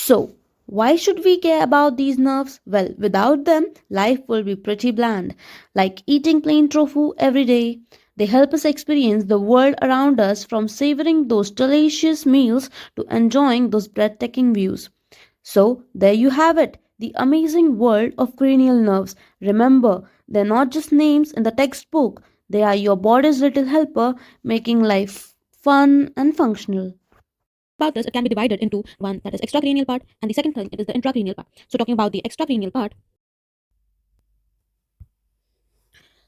So, why should we care about these nerves? Well, without them, life will be pretty bland, like eating plain tofu every day. They help us experience the world around us, from savoring those delicious meals to enjoying those breathtaking views. So, there you have it, the amazing world of cranial nerves. Remember, they're not just names in the textbook, they are your body's little helper, making life fun and functional. About this, it can be divided into one that is extracranial part, and the second thing it is the intracranial part. So talking about the extracranial part,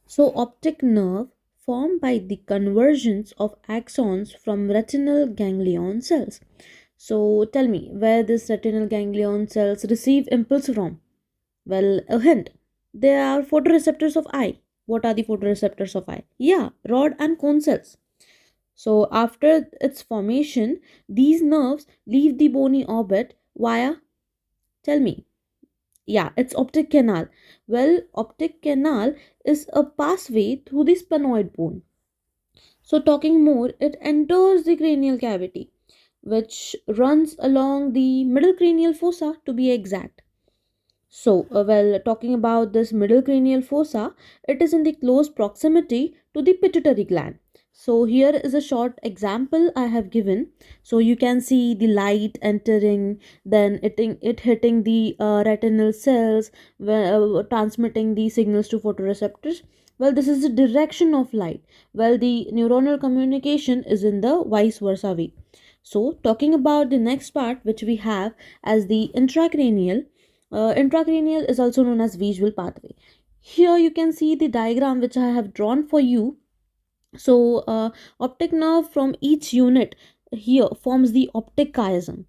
So, optic nerve formed by the convergence of axons from retinal ganglion cells. So, tell me where this retinal ganglion cells receive impulse from? Well, a hint. They are photoreceptors of eye. What are the photoreceptors of eye? Yeah, rod and cone cells. So, after its formation, these nerves leave the bony orbit via, tell me, yeah, it's optic canal. Well, optic canal is a passway through the sphenoid bone. So, talking more, it enters the cranial cavity, which runs along the middle cranial fossa to be exact. So, talking about this middle cranial fossa, it is in the close proximity to the pituitary gland. So, here is a short example I have given. So, you can see the light entering, then it hitting the retinal cells, transmitting the signals to photoreceptors. Well, this is the direction of light. Well, the neuronal communication is in the vice versa way. So, talking about the next part, which we have as the intracranial. Intracranial is also known as visual pathway. Here you can see the diagram which I have drawn for you. So, optic nerve from each unit here forms the optic chiasm.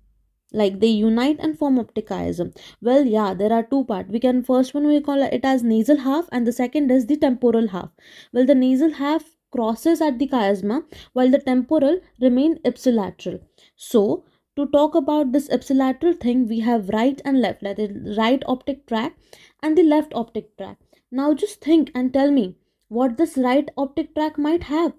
Like they unite and form optic chiasm. Well, yeah, there are two parts. We can first one we call it as nasal half, and the second is the temporal half. Well, the nasal half crosses at the chiasma, while the temporal remain ipsilateral. So, to talk about this ipsilateral thing, we have right and left, that is right optic tract and the left optic tract. Now, just think and tell me what this right optic tract might have.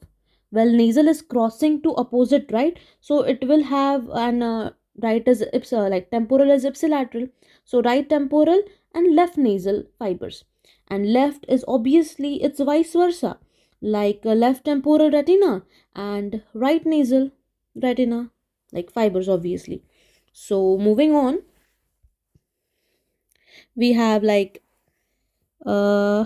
Well, nasal is crossing to opposite, right? So it will have an right is like temporal is ipsilateral, so right temporal and left nasal fibers, and left is obviously it's vice versa, like left temporal retina and right nasal retina, like fibers obviously. So moving on, we have like uh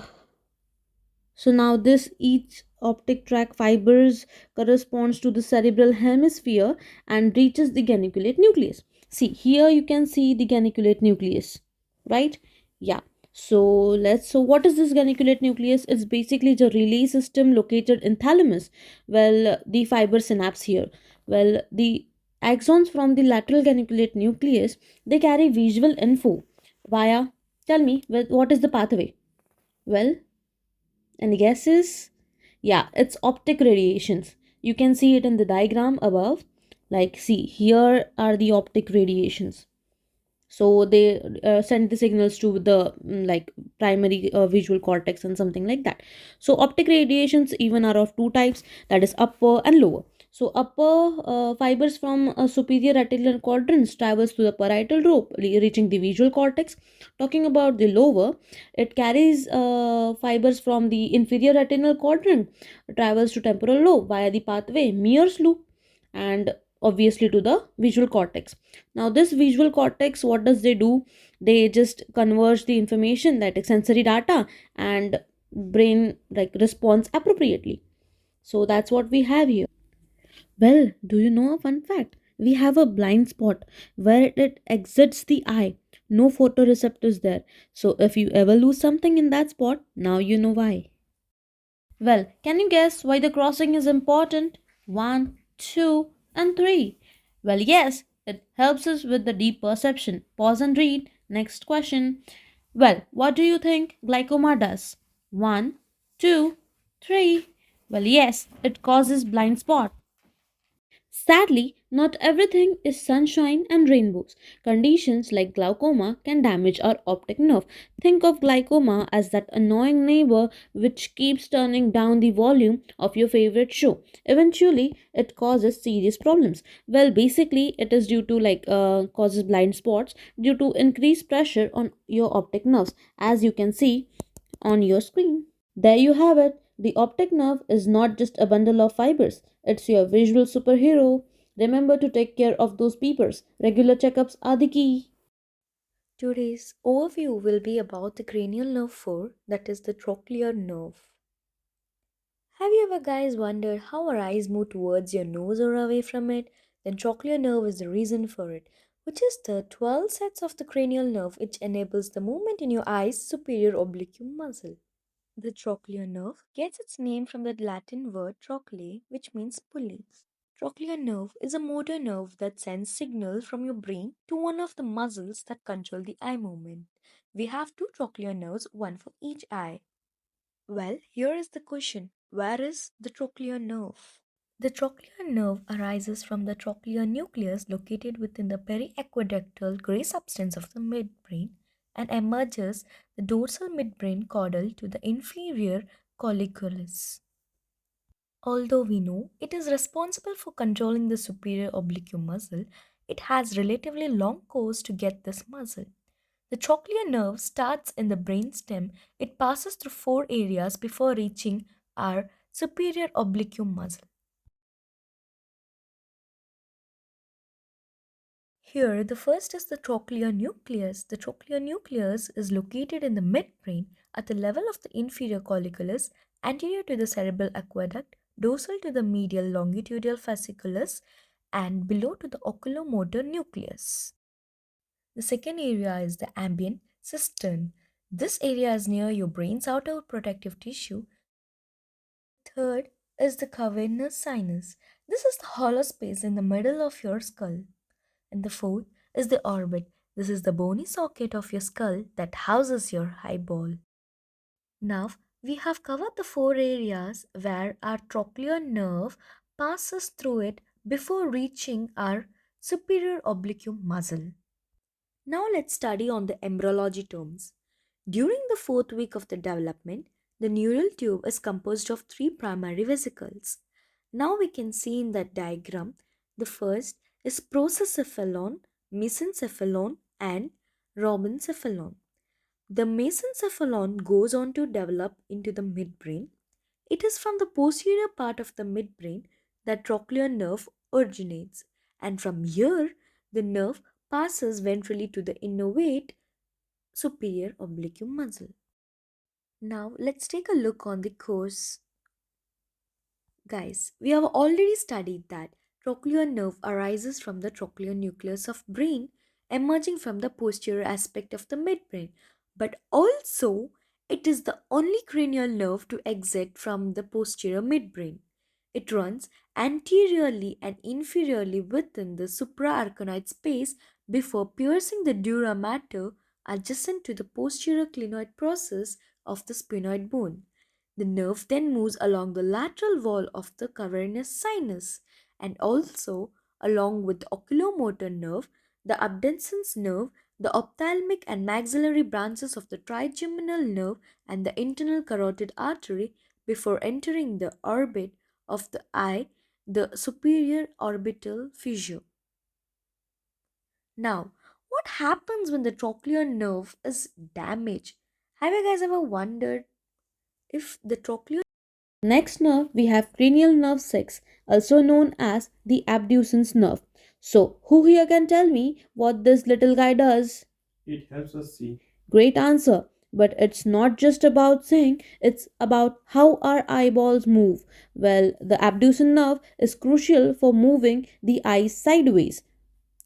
so now this each optic tract fibers corresponds to the cerebral hemisphere and reaches the geniculate nucleus. See, here you can see the geniculate nucleus, right? Yeah. So what is this geniculate nucleus? It's basically the relay system located in thalamus. Well, the fiber synapse here. Well, the axons from the lateral geniculate nucleus, they carry visual info via, tell me, what is the pathway? Well, any guesses? Yeah, it's optic radiations. You can see it in the diagram above. Like, see, here are the optic radiations. So they send the signals to the like primary visual cortex and something like that. So optic radiations even are of two types, that is upper and lower. So upper fibers from superior retinal quadrants travels to the parietal lobe, reaching the visual cortex. Talking about the lower, it carries fibers from the inferior retinal quadrant, travels to temporal lobe via the pathway Mears loop, and obviously to the visual cortex. Now this visual cortex, what does they do? They just converge the information, that is sensory data, and brain like responds appropriately. So that's what we have here. Well, do you know a fun fact? We have a blind spot where it exits the eye. No photoreceptors there. So if you ever lose something in that spot, now you know why. Well, can you guess why the crossing is important? One, two, and three. Well, yes, it helps us with the deep perception. Pause and read. Next question. Well, what do you think glaucoma does? One, two, three. Well, yes, it causes blind spot. Sadly, not everything is sunshine and rainbows. Conditions like glaucoma can damage our optic nerve. Think of glaucoma as that annoying neighbor which keeps turning down the volume of your favorite show. Eventually, it causes serious problems. Well, basically, it is due to causes blind spots due to increased pressure on your optic nerves, as you can see on your screen. There you have it. The optic nerve is not just a bundle of fibers, it's your visual superhero. Remember to take care of those peepers. Regular checkups are the key. Today's overview will be about the cranial nerve 4, that is the trochlear nerve. Have you ever guys wondered how our eyes move towards your nose or away from it? Then trochlear nerve is the reason for it, which is the 12 sets of the cranial nerve which enables the movement in your eye's superior oblique muscle. The trochlear nerve gets its name from the Latin word trochle, which means pulley. Trochlear nerve is a motor nerve that sends signals from your brain to one of the muscles that control the eye movement. We have two trochlear nerves, one for each eye. Well, here is the question: where is the trochlear nerve? The trochlear nerve arises from the trochlear nucleus located within the periaqueductal gray substance of the midbrain and emerges the dorsal midbrain caudal to the inferior colliculus. Although we know it is responsible for controlling the superior oblique muscle, it has relatively long course to get this muscle. The trochlear nerve starts in the brainstem. It passes through four areas before reaching our superior oblique muscle. Here, the first is the trochlear nucleus. The trochlear nucleus is located in the midbrain at the level of the inferior colliculus, anterior to the cerebral aqueduct, dorsal to the medial longitudinal fasciculus, and below to the oculomotor nucleus. The second area is the ambient cistern. This area is near your brain's outer protective tissue. Third is the cavernous sinus. This is the hollow space in the middle of your skull. And the fourth is the orbit. This is the bony socket of your skull that houses your eyeball. Now, we have covered the four areas where our trochlear nerve passes through it before reaching our superior oblique muscle. Now let's study on the embryology terms. During the fourth week of the development, the neural tube is composed of three primary vesicles. Now we can see in that diagram, the first is prosencephalon, mesencephalon, and rhobencephalon. The mesencephalon goes on to develop into the midbrain. It is from the posterior part of the midbrain that trochlear nerve originates, and from here the nerve passes ventrally to the innervate superior oblique muscle. Now let's take a look on the course. Guys, we have already studied that trochlear nerve arises from the trochlear nucleus of brain emerging from the posterior aspect of the midbrain, but also it is the only cranial nerve to exit from the posterior midbrain. It runs anteriorly and inferiorly within the supraarachnoid space before piercing the dura mater adjacent to the posterior clinoid process of the sphenoid bone. The nerve then moves along the lateral wall of the cavernous sinus and also along with the oculomotor nerve, the abducens nerve, the ophthalmic and maxillary branches of the trigeminal nerve and the internal carotid artery before entering the orbit of the eye, the superior orbital fissure. Now, what happens when the trochlear nerve is damaged? Have you guys ever wondered if the trochlear Next nerve, we have cranial nerve 6, also known as the abducens nerve. So, who here can tell me what this little guy does? It helps us see. Great answer. But it's not just about seeing, it's about how our eyeballs move. Well, the abducens nerve is crucial for moving the eyes sideways.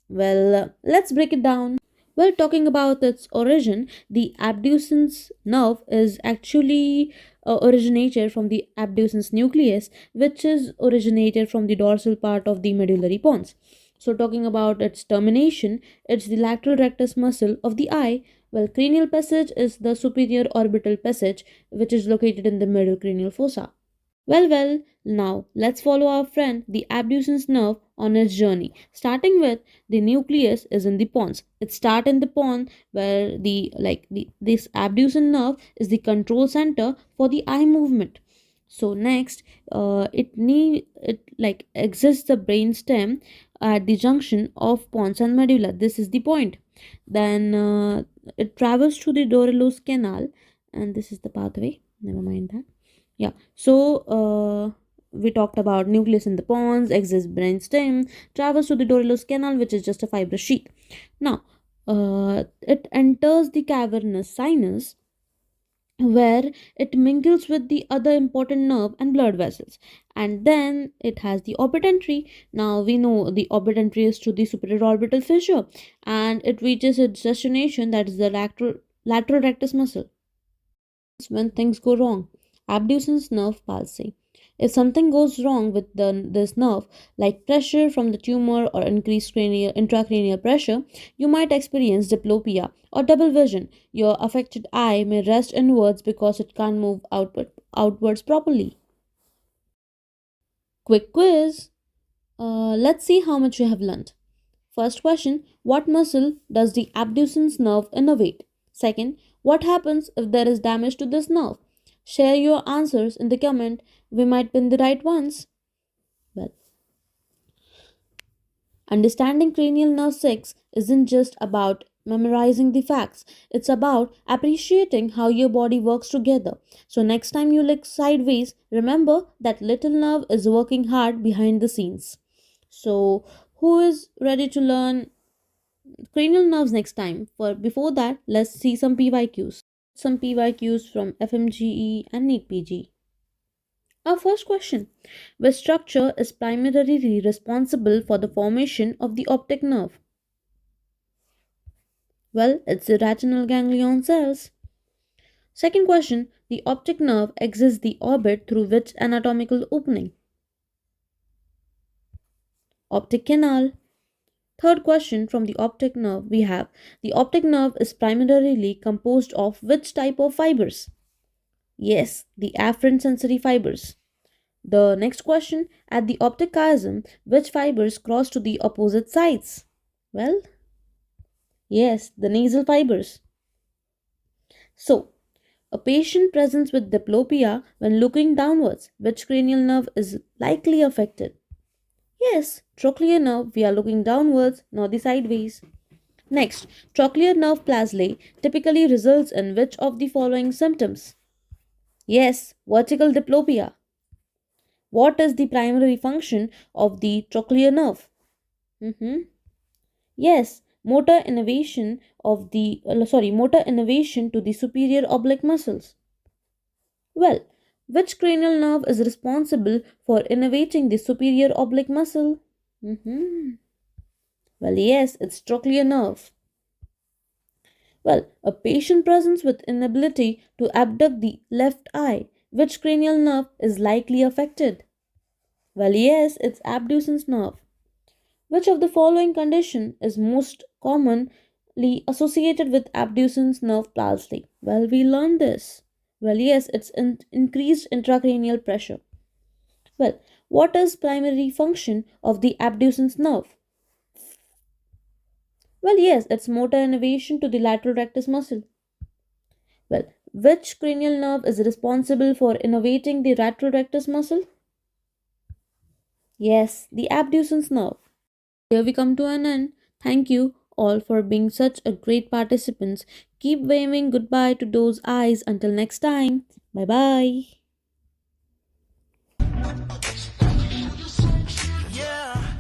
Well, let's break it down. Well, talking about its origin, the abducens nerve is actually originated from the abducens nucleus, which is originated from the dorsal part of the medullary pons. So, talking about its termination, it's the lateral rectus muscle of the eye. Well, cranial passage is the superior orbital passage, which is located in the middle cranial fossa. Well, now let's follow our friend the abducens nerve on its journey, starting with the nucleus is in the pons. It start in the pons where this abducens nerve is the control center for the eye movement. So next, it exists the brain stem at the junction of pons and medulla. This is the point. Then it travels to the Doralus canal, and this is the pathway. Never mind that. Yeah. So we talked about nucleus in the pons, exists brain stem, travels to the Doralus canal, which is just a fibrous sheath. Now, it enters the cavernous sinus where it mingles with the other important nerve and blood vessels, and then it has the orbit entry. Now we know the orbit entry is to the superior orbital fissure, and it reaches its destination, that is the lateral rectus muscle. When things go wrong, abducens nerve palsy. If something goes wrong with this nerve, like pressure from the tumor or increased intracranial pressure, you might experience diplopia or double vision. Your affected eye may rest inwards because it can't move outwards properly. Quick quiz. Let's see how much you have learned. First question: what muscle does the abducens nerve innervate? Second: what happens if there is damage to this nerve? Share your answers in the comment. We might pin the right ones. Well, understanding cranial nerve 6 isn't just about memorizing the facts, it's about appreciating how your body works together. So, next time you look sideways, remember that little nerve is working hard behind the scenes. So, who is ready to learn cranial nerves next time? For before that, let's see some PYQs. Some PYQs from FMGE and NEET PG. Our first question: which structure is primarily responsible for the formation of the optic nerve? Well, it's the retinal ganglion cells. Second question: the optic nerve exits the orbit through which anatomical opening? Optic canal. Third question from the optic nerve we have: the optic nerve is primarily composed of which type of fibers? Yes, the afferent sensory fibers. The next question: at the optic chiasm, which fibers cross to the opposite sides? Well, yes, the nasal fibers. So, a patient presents with diplopia when looking downwards, which cranial nerve is likely affected? Yes, trochlear nerve, we are looking downwards, not the sideways. Next, trochlear nerve palsy typically results in which of the following symptoms? Yes, vertical diplopia. What is the primary function of the trochlear nerve? Yes, motor innervation to the superior oblique muscles. Well, which cranial nerve is responsible for innervating the superior oblique muscle? Well, yes, it's trochlear nerve. Well, a patient presents with inability to abduct the left eye. Which cranial nerve is likely affected? Well, yes, it's abducens nerve. Which of the following condition is most commonly associated with abducens nerve palsy? Well, we learned this. Well, yes, it's increased intracranial pressure. Well, what is primary function of the abducens nerve? Well, yes, it's motor innervation to the lateral rectus muscle. Well, which cranial nerve is responsible for innervating the lateral rectus muscle? Yes, the abducens nerve. Here we come to an end. Thank you all for being such a great participants. Keep waving goodbye to those eyes until next time. Bye bye.